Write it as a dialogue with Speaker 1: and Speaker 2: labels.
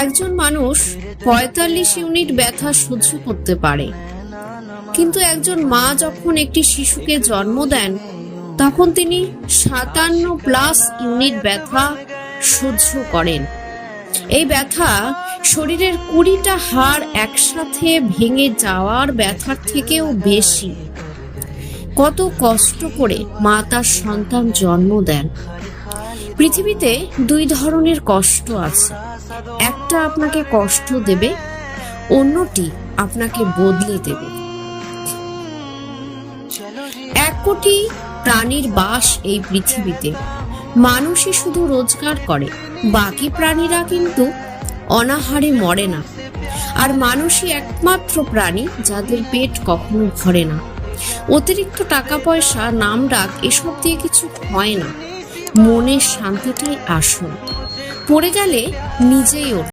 Speaker 1: একজন মানুষ ৪৫ ইউনিট ব্যথা সহ্য করতে পারে, কিন্তু একজন মা যখন একটি শিশুকে জন্ম দেন তখন তিনি ৫৭+ ইউনিট ব্যথা সহ্য করেন। এই ব্যথা শরীরের ২০টা হাড় একসাথে ভেঙে যাওয়ার ব্যথার থেকেও বেশি। কত কষ্ট করে মা তার সন্তান জন্ম দেন। পৃথিবীতে ২ ধরনের কষ্ট আছে, একটা আপনাকে কষ্ট দেবে, অন্যটি আপনাকে বদলে দেবে। ১ কোটি প্রাণীর বাস এই পৃথিবীতে। মানুষই শুধু রোজগার করে, বাকি প্রাণীরা কিন্তু অনাহারে মরে না। আর মানুষই একমাত্র প্রাণী যাদের পেট কখনো ভরে না। অতিরিক্ত টাকা পয়সা, নাম ডাক এসব দিয়ে কিছু হয় না, মনের শান্তিটাই আসল। পড়ে গেলে নিজেই